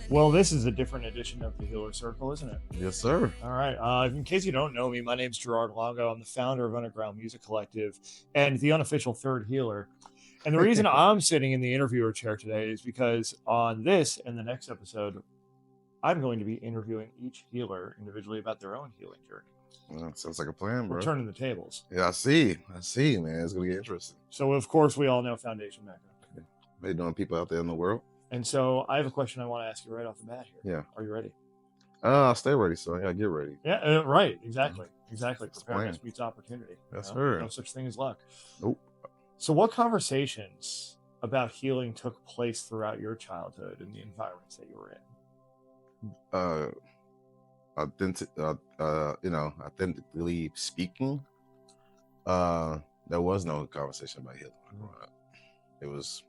Well, this is a different edition of the Healer Circle, isn't it? Yes, sir. All right. In case you don't know me, my name's Gerard Longo. I'm the founder of Underground Music Collective and the unofficial third healer. And the reason I'm sitting in the interviewer chair today is because on this and the next episode, I'm going to be interviewing each healer individually about their own healing journey. Well, sounds like a plan, bro. We're turning the tables. Yeah, I see, man. It's gonna get interesting. So, of course, we all know Foundation Mecca. How you doing, people out there in the world? And so I have a question I want to ask you right off the bat here. Yeah. Are you ready? I'll stay ready, so I gotta get ready. Yeah, right. Exactly. Preparedness meets opportunity. Yes, sir. No such thing as luck. Nope. So what conversations about healing took place throughout your childhood and the environments that you were in? Authentically speaking, there was no conversation about healing growing up. It was,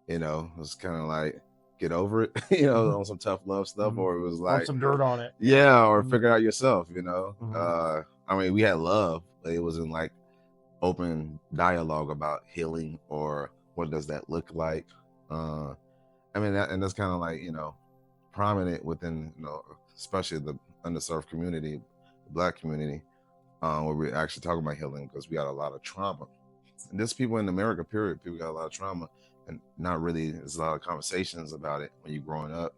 it was kind of like get over it, on some tough love stuff, or it was like some dirt on it. Yeah, or figure out yourself, Mm-hmm. I mean, we had love, but it wasn't like open dialogue about healing or what does that look like. I mean, that's kind of like, prominent within, especially the underserved community, the Black community, where we're actually talking about healing because we got a lot of trauma. And there's people in America, period, people got a lot of trauma, and not really, there's a lot of conversations about it when you're growing up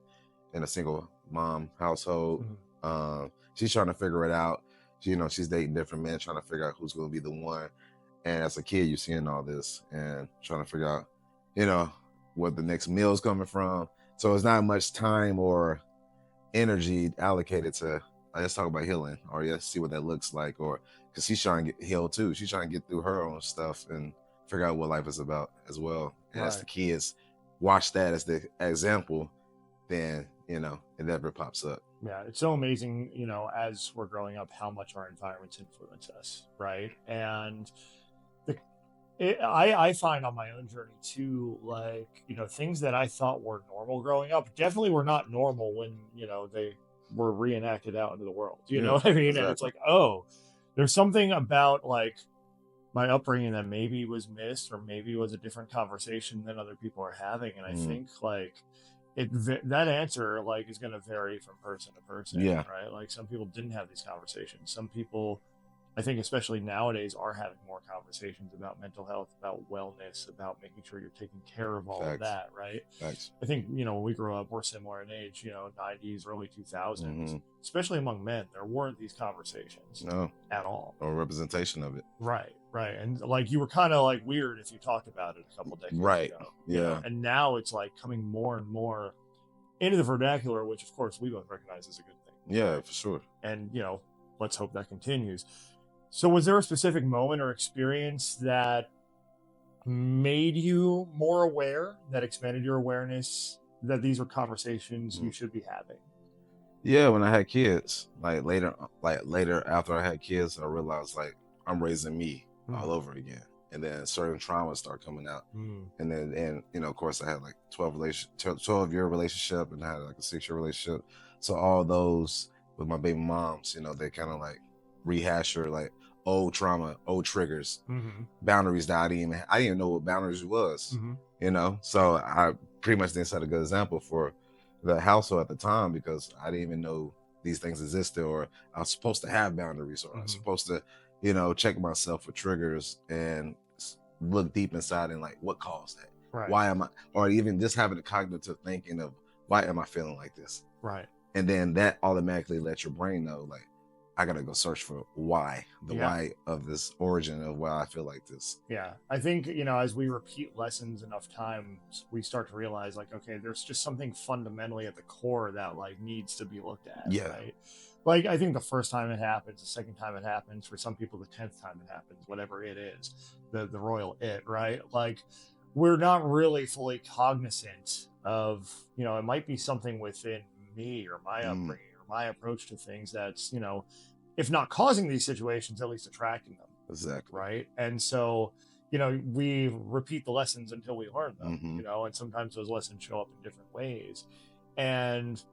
in a single mom household. Mm-hmm. She's trying to figure it out. She's dating different men, trying to figure out who's going to be the one. And as a kid, you're seeing all this and trying to figure out, what the next meal is coming from. So it's not much time or energy allocated to, let's talk about healing, or let's see what that looks like, or because she's trying to get healed too. She's trying to get through her own stuff and figure out what life is about as well. And as the kids watch that as the example, then, it never pops up. Yeah, it's so amazing, as we're growing up, how much our environments influence us, right? And I find on my own journey too, like, things that I thought were normal growing up definitely were not normal when, they were reenacted out into the world. You know what I mean? Exactly. And it's like, oh, there's something about like my upbringing that maybe was missed, or maybe was a different conversation than other people are having. And I think like that answer like is going to vary from person to person. Yeah. Right. Like some people didn't have these conversations. Some people, I think, especially nowadays, are having more conversations about mental health, about wellness, about making sure you're taking care of all of that, right? Facts. I think, when we grew up, we're similar in age, 90s, early 2000s, especially among men, there weren't these conversations at all. Or representation of it. Right. And like you were kind of like weird if you talked about it a couple decades ago. Yeah. And now it's like coming more and more into the vernacular, which of course we both recognize as a good thing. Yeah, for sure. And, let's hope that continues. So was there a specific moment or experience that made you more aware, that expanded your awareness that these were conversations you should be having? Yeah, when I had kids, like later after I had kids, I realized like I'm raising me all over again. And then certain traumas start coming out. And then, of course I had like 12-year relationship, and I had like a 6-year relationship. So all those with my baby moms, they kind of like rehash or like old trauma, old triggers, boundaries that I didn't even know what boundaries was, so I pretty much didn't set a good example for the household at the time, because I didn't even know these things existed, or I was supposed to have boundaries, or I was supposed to, check myself for triggers and look deep inside and like what caused that, why am I, or even just having a cognitive thinking of why am I feeling like this, and then that automatically lets your brain know like I gotta go search for why of this origin of why I feel like this. Yeah, I think, as we repeat lessons enough times, we start to realize like, okay, there's just something fundamentally at the core that like needs to be looked at. Yeah. Right? Like I think the first time it happens, the second time it happens, for some people the 10th time it happens, whatever it is, the royal it, right? Like we're not really fully cognizant of, it might be something within me or my upbringing or my approach to things that's, if not causing these situations, at least attracting them. Exactly. Right. And so, we repeat the lessons until we learn them, and sometimes those lessons show up in different ways. And,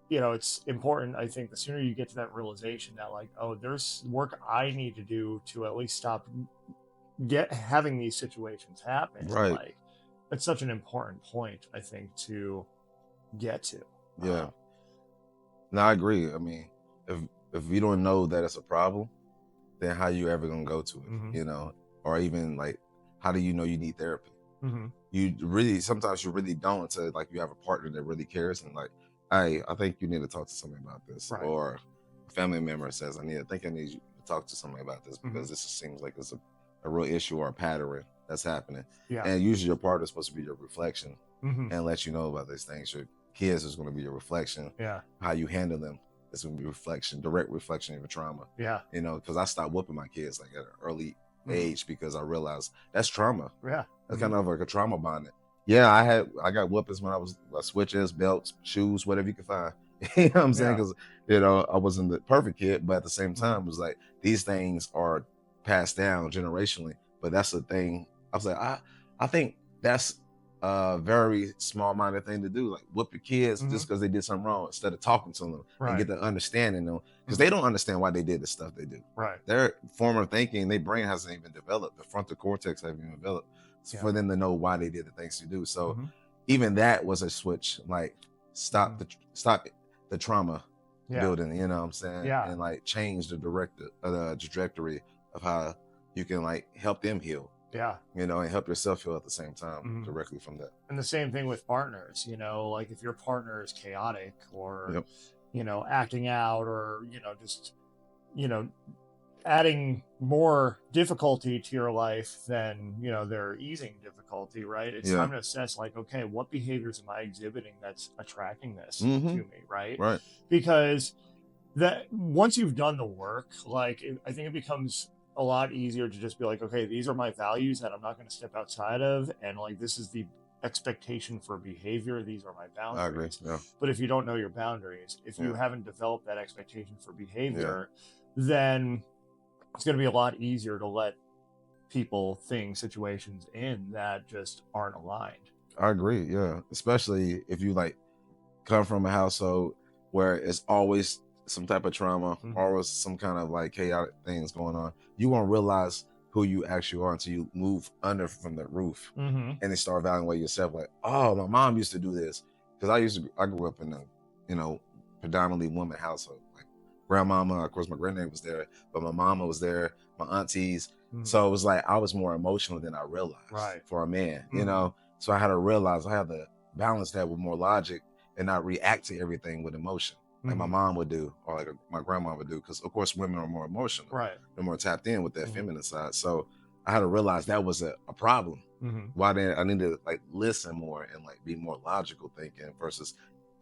it's important, I think, the sooner you get to that realization that like, oh, there's work I need to do to at least stop having these situations happen. Right. Like it's such an important point, I think, to get to. Yeah. No, I agree. I mean, if you don't know that it's a problem, then how you ever gonna go to it? Mm-hmm. You know, or even like, how do you know you need therapy? Mm-hmm. You really, sometimes you really don't until like you have a partner that really cares and like, I think you need to talk to somebody about this, Right. or a family member says, I need you to talk to somebody about this because this seems like it's a real issue or a pattern that's happening. Yeah. And usually your partner is supposed to be your reflection and let you know about these things. Your kids is going to be your reflection. Yeah. How you handle them is going to be direct reflection of your trauma. Yeah. You know, because I stopped whooping my kids like at an early age because I realized that's trauma. Yeah. That's kind of like a trauma bonding. Yeah, I got whoopings when I was switches, belts, shoes, whatever you could find. You know what I'm saying? Because I wasn't the perfect kid, but at the same time, it was like these things are passed down generationally. But that's the thing. I was like, I think that's a very small-minded thing to do. Like whoop your kids just because they did something wrong, instead of talking to them and get the understanding them, because they don't understand why they did the stuff they do. Right. Their form of thinking, their brain hasn't even developed. The frontal cortex hasn't even developed for them to know why they did the things they do. So even that was a switch. Like stop the trauma building. You know what I'm saying? Yeah. And like change the trajectory of how you can like help them heal. Yeah. You know, and help yourself heal at the same time directly from that. And the same thing with partners, you know, like if your partner is chaotic or, you know, acting out or, you know, just, you know, adding more difficulty to your life than, you know, they're easing difficulty, right? It's time to assess like, okay, what behaviors am I exhibiting that's attracting this to me, right? Right. Because that once you've done the work, like I think it becomes a lot easier to just be like, okay, these are my values that I'm not going to step outside of, and like this is the expectation for behavior, these are my boundaries. I agree. Yeah. But if you don't know your boundaries, if you haven't developed that expectation for behavior, then it's going to be a lot easier to let people, things, situations in that just aren't aligned. I agree. Yeah, especially if you like come from a household where it's always some type of trauma, always some kind of like chaotic things going on. You won't realize who you actually are until you move under from the roof and then start evaluating yourself. Like, oh, my mom used to do this, because I grew up in a, you know, predominantly woman household. Like grandmama, of course, my granddad was there, but my mama was there, my aunties. So it was like I was more emotional than I realized for a man, you know. So I had to realize I had to balance that with more logic and not react to everything with emotion. Like my mom would do, or like my grandma would do, because of course women are more emotional, they're more tapped in with that feminine side. So I had to realize that was a problem. Why then I need to like listen more and like be more logical thinking versus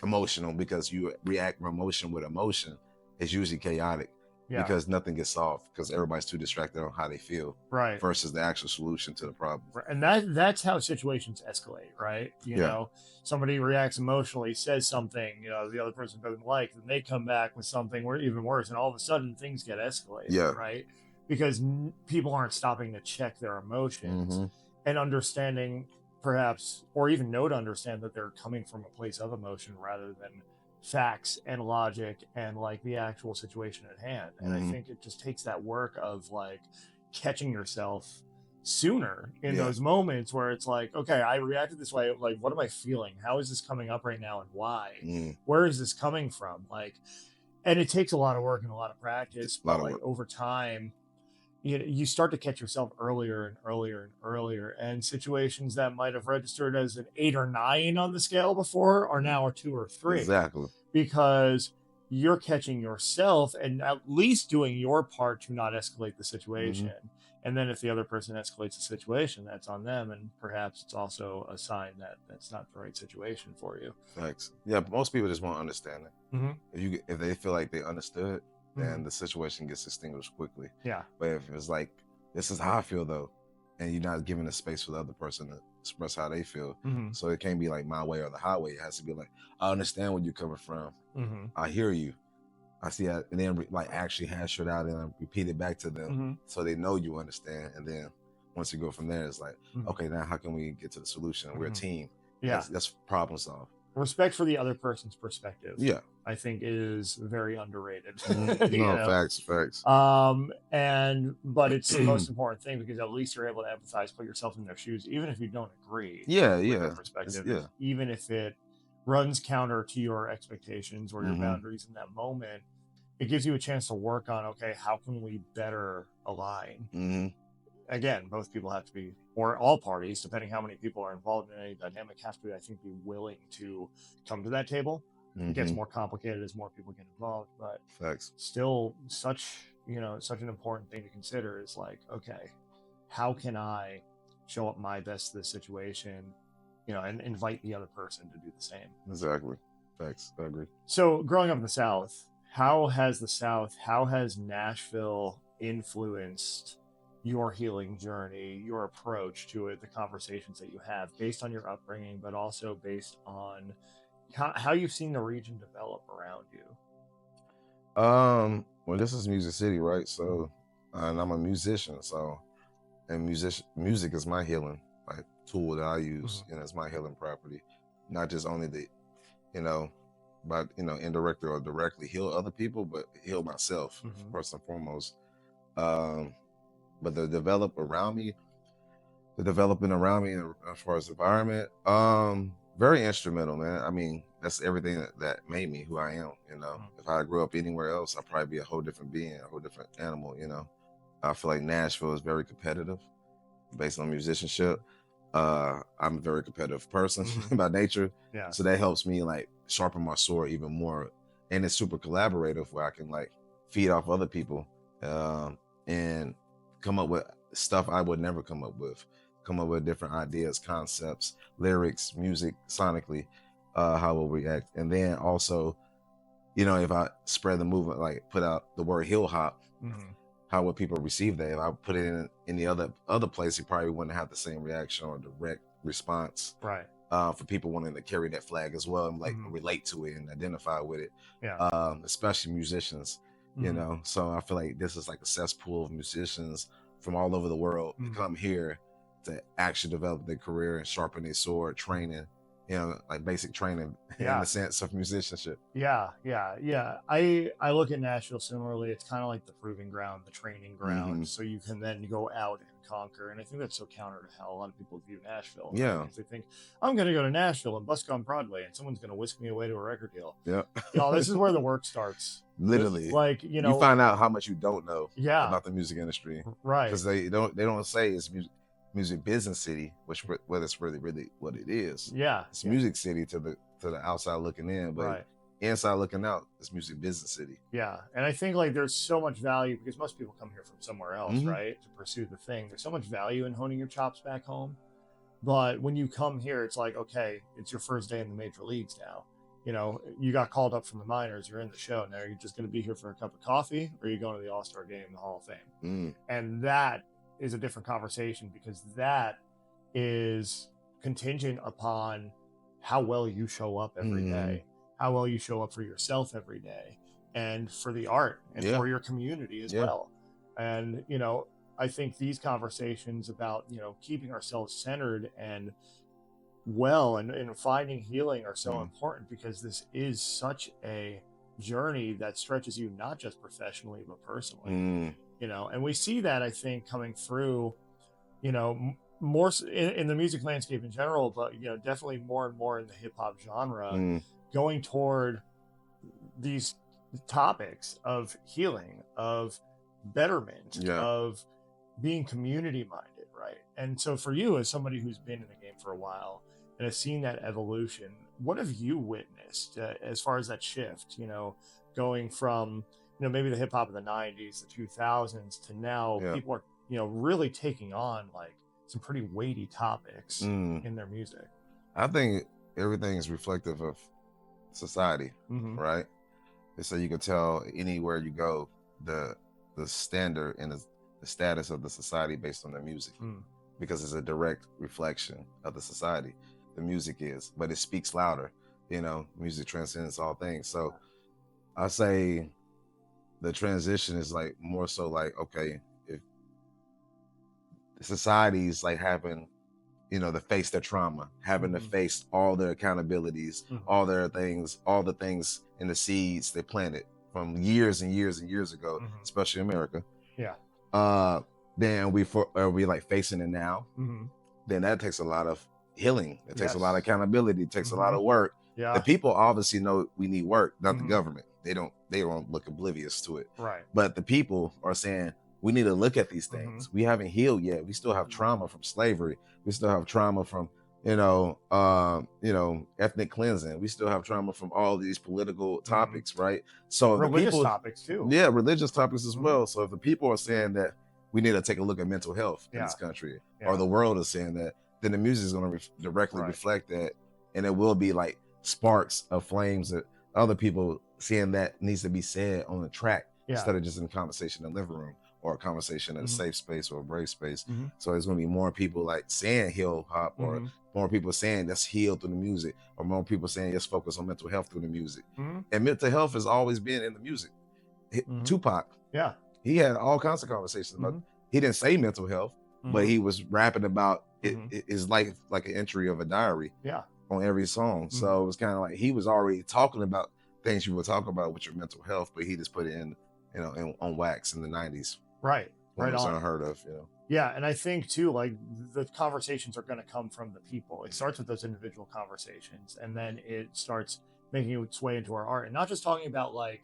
emotional, because you react emotion with emotion is usually chaotic. Because nothing gets solved, because everybody's too distracted on how they feel versus the actual solution to the problem. And that's how situations escalate, right? You know, somebody reacts emotionally, says something, you know, the other person doesn't like, then they come back with something even worse, and all of a sudden things get escalated, right? Because people aren't stopping to check their emotions and understanding, perhaps, or even know to understand that they're coming from a place of emotion rather than facts and logic and like the actual situation at hand. And I think it just takes that work of like catching yourself sooner in those moments where it's like, okay, I reacted this way, like what am I feeling, how is this coming up right now, and why, where is this coming from, like, and it takes a lot of work and a lot of practice, but like over time you start to catch yourself earlier and earlier and earlier, and situations that might have registered as an 8 or 9 on the scale before are now a 2 or 3. Exactly. Because you're catching yourself and at least doing your part to not escalate the situation. And then if the other person escalates the situation, that's on them, and perhaps it's also a sign that that's not the right situation for you. Thanks. Yeah, most people just won't understand it. If they feel like they understood, then the situation gets extinguished quickly. But if it's like, this is how I feel though, and you're not giving the space for the other person to express how they feel, so it can't be like my way or the highway. It has to be like, I understand where you're coming from. I hear you. I see that, and then like actually hash it out and repeat it back to them so they know you understand. And then once you go from there, it's like, okay, now how can we get to the solution? We're a team. Let's problem solve. respect for the other person's perspective. Yeah. I think is very underrated. No, facts. But it's the most important thing, because at least you're able to empathize, put yourself in their shoes, even if you don't agree with their perspective, even if it runs counter to your expectations or your boundaries in that moment. It gives you a chance to work on, okay, how can we better align? Again, both people have to be, or all parties, depending how many people are involved in any dynamic, have to, I think, be willing to come to that table. It gets more complicated as more people get involved, but still such an important thing to consider is like, okay, how can I show up my best to this situation, and invite the other person to do the same. Exactly. Facts. I agree. So growing up in the South, how has Nashville influenced your healing journey, your approach to it, the conversations that you have based on your upbringing, but also based on how you've seen the region develop around you? Well, this is Music City, right? So, and I'm a musician, and music is my healing tool that I use, and it's my healing property. Not just only but indirectly or directly heal other people, but heal myself first and foremost. But the development around me as far as environment, very instrumental, man. I mean, that's everything that made me who I am. If I grew up anywhere else, I'd probably be a whole different being, a whole different animal. I feel like Nashville is very competitive based on musicianship. I'm a very competitive person by nature. Yeah. So that helps me sharpen my sword even more. And it's super collaborative where I can feed off other people and come up with stuff I would never come up with different ideas, concepts, lyrics, music, sonically, how we'll react. And then also, if I spread the movement, put out the word hill hop, how would people receive that? If I put it in the other place, you probably wouldn't have the same reaction or direct response. Right. For people wanting to carry that flag as well and relate to it and identify with it. Yeah. Especially musicians, So I feel like this is a cesspool of musicians from all over the world to come here to actually develop their career and sharpen their sword, training, basic training in the sense of musicianship. Yeah. I look at Nashville similarly. It's kind of like the proving ground, the training ground, so you can then go out and conquer. And I think that's so counter to how a lot of people view Nashville. Yeah. Right? They think, I'm going to go to Nashville and busk on Broadway and someone's going to whisk me away to a record deal. Yeah. This is where the work starts. Literally. You find out how much you don't know about the music industry. Right. Because they don't say it's music business city, what it's really what it is. Yeah. It's music city to the outside looking in, but inside looking out, it's music business city. Yeah. And I think there's so much value, because most people come here from somewhere else, right, to pursue the thing. There's so much value in honing your chops back home. But when you come here, it's okay, it's your first day in the major leagues now. You got called up from the minors, you're in the show. Now you're just going to be here for a cup of coffee, or you're going to the All-Star game in the Hall of Fame. And that is a different conversation, because that is contingent upon how well you show up every day, how well you show up for yourself every day, and for the art and for your community as well. And, I think these conversations about, keeping ourselves centered and well and finding healing are so important, because this is such a journey that stretches you not just professionally but personally. And we see that, I think, coming through, more in the music landscape in general, but definitely more and more in the hip hop genre, going toward these topics of healing, of betterment, of being community minded, right? And so for you, as somebody who's been in the game for a while and has seen that evolution, what have you witnessed as far as that shift, going from maybe the hip hop of the 90s, the 2000s to now? People are really taking on some pretty weighty topics in their music. I think everything is reflective of society, right? And so you can tell anywhere you go the standard and the status of the society based on their music, because it's a direct reflection of the society. The music is, but it speaks louder. Music transcends all things. So I say the transition is more so okay, if society is having you know, to face their trauma, having to face all their accountabilities, all their things, all the things and the seeds they planted from years and years and years ago, especially America. Yeah. Then we like facing it now. Then that takes a lot of healing. It takes a lot of accountability. It takes a lot of work. Yeah. The people obviously know we need work, not the government. They don't look oblivious to it. Right. But the people are saying we need to look at these things. We haven't healed yet. We still have trauma from slavery. We still have trauma from, ethnic cleansing. We still have trauma from all these political topics, right? So religious topics too. Yeah, religious topics as well. So if the people are saying that we need to take a look at mental health in this country, or the world is saying that, then the music is going to directly reflect that, and it will be like sparks of flames that other people seeing that needs to be said on the track instead of just in conversation in the living room or a conversation in a safe space or a brave space. So there's going to be more people like saying hip hop, or more people saying let's heal through the music, or more people saying let's focus on mental health through the music. And mental health has always been in the music. Tupac, he had all kinds of conversations about. He didn't say mental health, but he was rapping about it. It's like an entry of a diary on every song. So it was kind of like he was already talking about things you would talk about with your mental health, but he just put it in, on wax in the 90s. Right. Right on. Unheard of, Yeah, and I think too, like the conversations are going to come from the people. It starts with those individual conversations, and then it starts making its way into our art, and not just talking about like,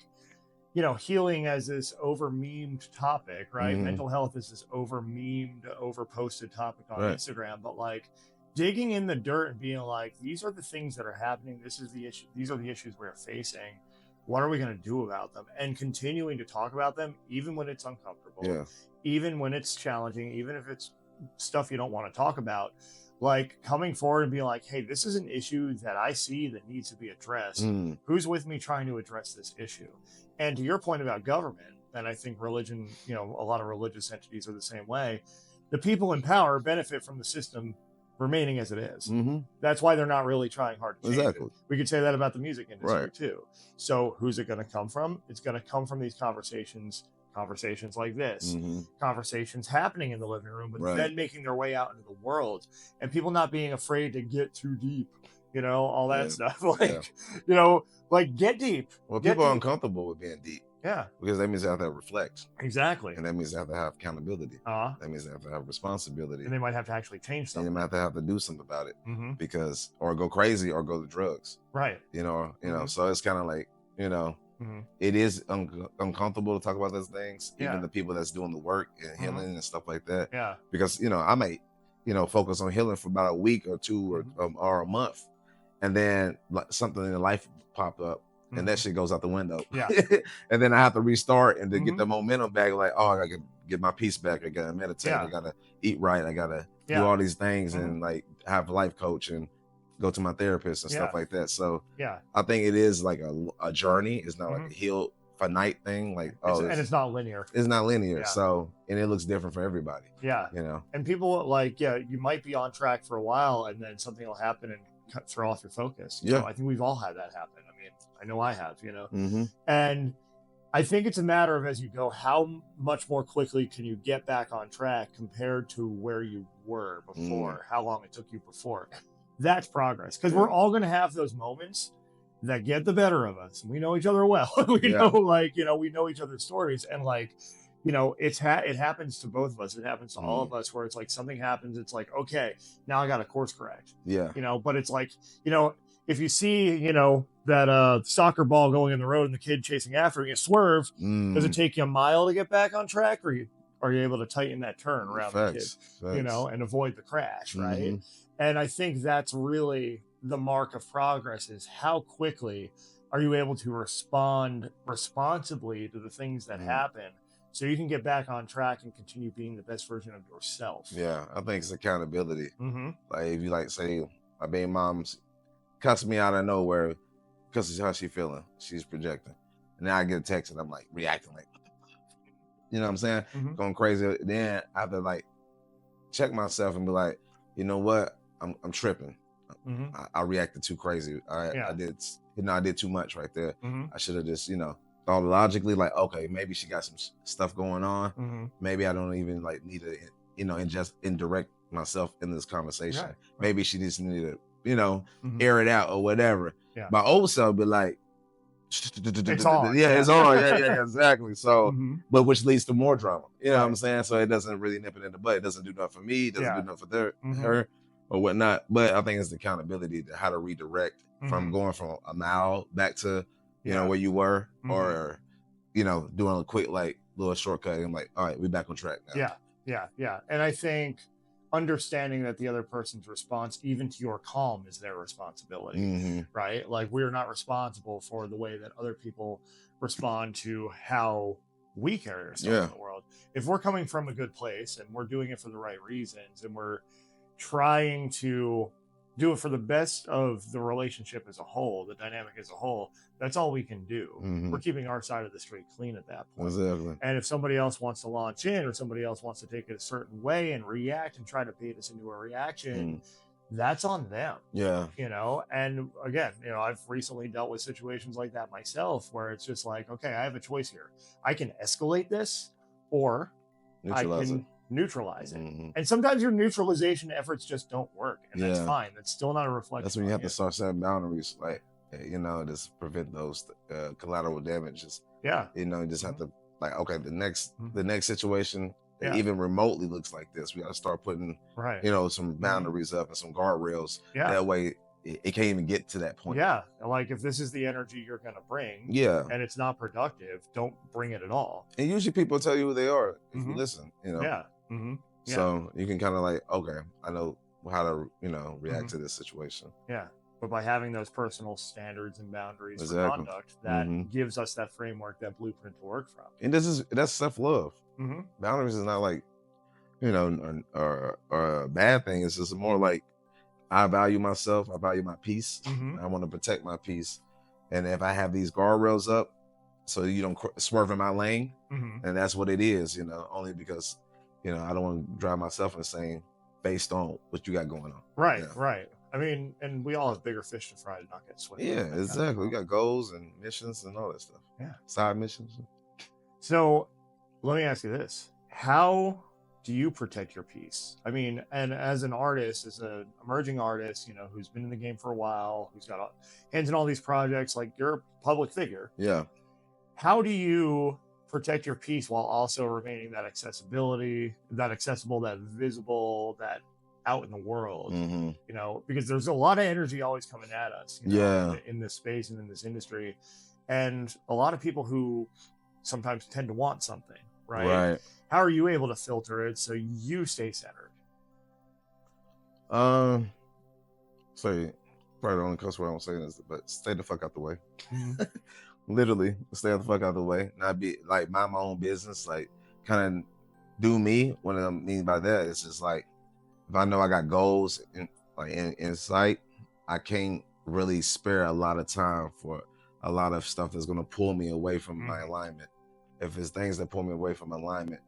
healing as this over memed topic, right? Mental health is this over memed, over posted topic on Instagram, but like digging in the dirt and being like, these are the things that are happening. This is the issue. These are the issues we're facing. What are we going to do about them? And continuing to talk about them, even when it's uncomfortable, even when it's challenging, even if it's stuff you don't want to talk about, like coming forward and being like, hey, this is an issue that I see that needs to be addressed. Who's with me trying to address this issue? And to your point about government, and I think religion, a lot of religious entities are the same way. The people in power benefit from the system remaining as it is. That's why they're not really trying hard to change it. We could say that about the music industry too. So who's it going to come from? It's going to come from these conversations like this, conversations happening in the living room, but then making their way out into the world, and people not being afraid to get too deep, all that stuff. Like, get deep. Well, people are uncomfortable with being deep. Yeah. Because that means they have to reflect. Exactly. And that means they have to have accountability. That means they have to have responsibility. And they might have to actually change something. And they might have to do something about it. Because, or go crazy or go to drugs. Right. So it's kind of like, it is uncomfortable to talk about those things. Even the people that's doing the work and healing and stuff like that. Yeah. Because, I might, focus on healing for about a week or two or a month. And then like something in life pop up. And that shit goes out the window. Yeah. And then I have to restart and to get the momentum back. Like, I gotta get my peace back. I gotta meditate. I gotta eat right. I gotta do all these things and like have a life coach and go to my therapist and stuff like that. So I think it is like a journey. It's not like a heal finite thing. Like, and it's not linear. It's not linear. So, and it looks different for everybody. Yeah. And people like, you might be on track for a while and then something will happen and throw off your focus. I think we've all had that happen. I mean, I know I have, and I think it's a matter of, as you go, how much more quickly can you get back on track compared to where you were before, how long it took you before. That's progress. Because we're all going to have those moments that get the better of us. We know each other well. We know each other's stories. And like, it happens to both of us. It happens to all of us where it's like something happens. It's like, okay, now I got to course correct. Yeah. But it's like, if you see, that soccer ball going in the road and the kid chasing after it, you swerve. Does it take you a mile to get back on track, or are you able to tighten that turn around the kid, and avoid the crash, right? And I think that's really the mark of progress, is how quickly are you able to respond responsibly to the things that happen, so you can get back on track and continue being the best version of yourself. Yeah, I think it's accountability. Like if you say my baby mom's cuts me out of nowhere because of how she's feeling, she's projecting, and then I get a text and I'm like reacting like, what the fuck? You know what I'm saying? Going crazy. Then I have to like check myself and be like, you know what? I'm tripping. I reacted too crazy. I did too much right there. I should have just, thought logically, like, okay, maybe she got some stuff going on. Maybe I don't even like need to, ingest indirect myself in this conversation. Right. Maybe she just needed to, you know, air it out or whatever. Yeah. My old self be like, it's on. Yeah, it's on. Yeah, exactly. So, but which leads to more drama. You know what I'm saying? So it doesn't really nip it in the butt. It doesn't do nothing for me. It doesn't do nothing for her or whatnot. But I think it's the accountability to how to redirect from going from a mile back to, you know, where you were, or, you know, doing a quick, like, little shortcut. I'm like, all right, we're back on track now. Yeah. And I think understanding that the other person's response, even to your calm, is their responsibility, right? Like, we're not responsible for the way that other people respond to how we carry ourselves in the world. If we're coming from a good place and we're doing it for the right reasons and we're trying to do it for the best of the relationship as a whole, the dynamic as a whole, that's all we can do. We're keeping our side of the street clean at that point. Exactly. And if somebody else wants to launch in, or somebody else wants to take it a certain way and react and try to bait us into a reaction, that's on them. Yeah. You know, and again, you know, I've recently dealt with situations like that myself, where it's just like, okay, I have a choice here. I can escalate this, or neutralize it. And sometimes your neutralization efforts just don't work, and that's fine. That's still not a reflection. That's when you have to start setting boundaries, like, you know, just prevent those collateral damages. You know, you just have to, like, okay, the next situation that even remotely looks like this, we got to start putting you know, some boundaries up and some guardrails. That way it can't even get to that point. Like, if this is the energy you're gonna bring, and it's not productive, don't bring it at all. And usually people tell you who they are if you listen, you know. So you can kind of, like, okay, I know how to, you know, react to this situation. But by having those personal standards and boundaries for conduct, that gives us that framework, that blueprint to work from. And that's self-love. Boundaries is not like, you know, or a bad thing. It's just more like, I value myself. I value my peace. I want to protect my peace. And if I have these guardrails up, so you don't swerve in my lane, and that's what it is, you know, only because, you know, I don't want to drive myself insane based on what you got going on. Right. I mean, and we all have bigger fish to fry to not get swept. Exactly. We got goals and missions and all that stuff. Side missions. So let me ask you this. How do you protect your peace? I mean, and as an artist, as an emerging artist, you know, who's been in the game for a while, who's got hands in all these projects, like, you're a public figure. How do you protect your peace while also remaining that accessibility, that accessible, that visible, that out in the world, you know, because there's a lot of energy always coming at us, you know, in this space and in this industry, and a lot of people who sometimes tend to want something, right? How are you able to filter it so you stay centered? Sorry, probably the only cuss word I'm saying is, but stay the fuck out the way. Literally, stay the fuck out the way. Not be like, mind my own business, like, kind of do me. What I mean by that is just like, if I know I got goals in sight, I can't really spare a lot of time for a lot of stuff that's going to pull me away from my alignment. If it's things that pull me away from alignment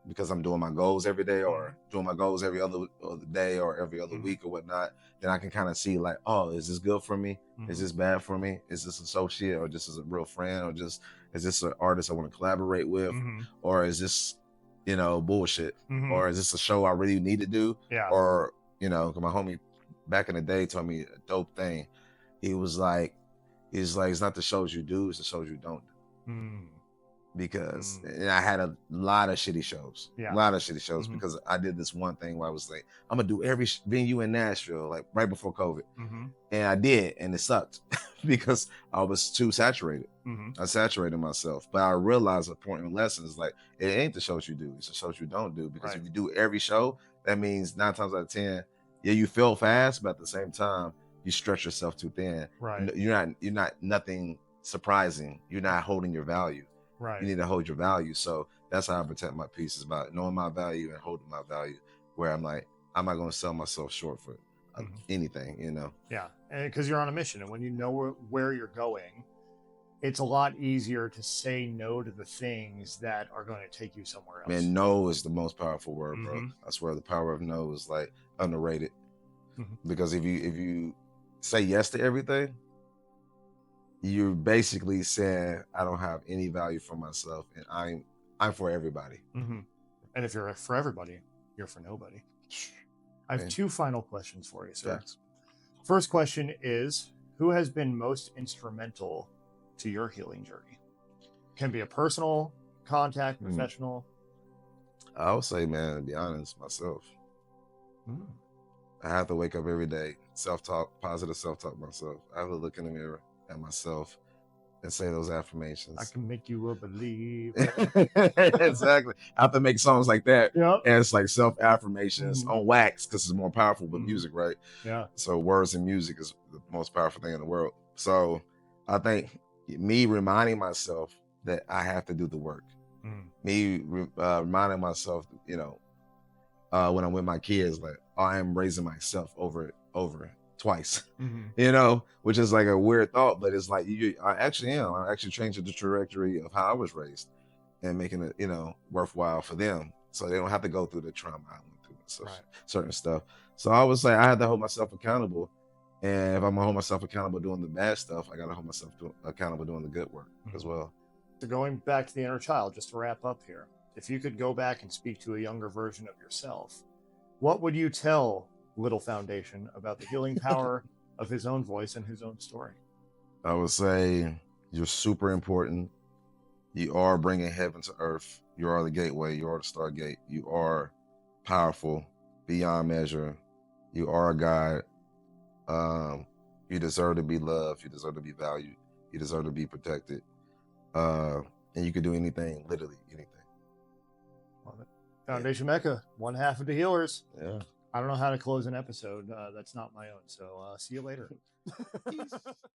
because I'm doing my goals every day, or doing my goals every other day or every other week or whatnot, then I can kind of see, like, oh, is this good for me? Is this bad for me? Is this associate, or just as a real friend, or just is this an artist I want to collaborate with, or is this, you know, bullshit, or is this a show I really need to do? Or, you know, my homie back in the day told me a dope thing. He was like, it's not the shows you do, it's the shows you don't do. Because and I had a lot of shitty shows, because I did this one thing where I was like, I'm gonna do every venue in Nashville, like right before COVID. And I did, and it sucked because I was too saturated. I saturated myself. But I realized a point in lessons, like, it ain't the shows you do, it's the shows you don't do. Because if you do every show, that means 9 times out of 10, you feel fast, but at the same time, you stretch yourself too thin. You're not nothing surprising. You're not holding your value. You need to hold your value. So that's how I protect my peace, is about knowing my value and holding my value, where I'm like, I'm not going to sell myself short for anything, you know? And because you're on a mission, and when you know where you're going, it's a lot easier to say no to the things that are going to take you somewhere else. Man, no is the most powerful word, bro. I swear the power of no is, like, underrated. Because if you say yes to everything, you're basically saying, I don't have any value for myself, and I'm for everybody. And if you're for everybody, you're for nobody. I have two final questions for you, sir. Thanks. First question is, who has been most instrumental to your healing journey? Can be a personal contact, professional. I would say, man, to be honest, myself. I have to wake up every day, self-talk, positive self-talk myself. I have to look in the mirror at myself and say those affirmations. I can make you a believer. Exactly. I have to make songs like that. Yep. And it's like self-affirmations on wax because it's more powerful with music, right? Yeah. So words and music is the most powerful thing in the world. So I think me reminding myself that I have to do the work. Me reminding myself, you know, when I'm with my kids, like I am raising myself over twice, you know, which is like a weird thought, but it's like I actually am. I actually changing the trajectory of how I was raised and making it, you know, worthwhile for them, so they don't have to go through the trauma I went through, so certain stuff. So I would say I had to hold myself accountable, and if I'm gonna hold myself accountable doing the bad stuff, I gotta hold myself accountable doing the good work as well. So going back to the inner child, just to wrap up here, if you could go back and speak to a younger version of yourself, what would you tell Little Foundation about the healing power of his own voice and his own story? I would say you're super important. You are bringing heaven to earth. You are the gateway. You are the stargate. You are powerful beyond measure. You are a God. You deserve to be loved. You deserve to be valued. You deserve to be protected. And you can do anything, literally anything. Love it. Foundation Mecca, one half of the Healerz. Yeah. I don't know how to close an episode. That's not my own. So see you later.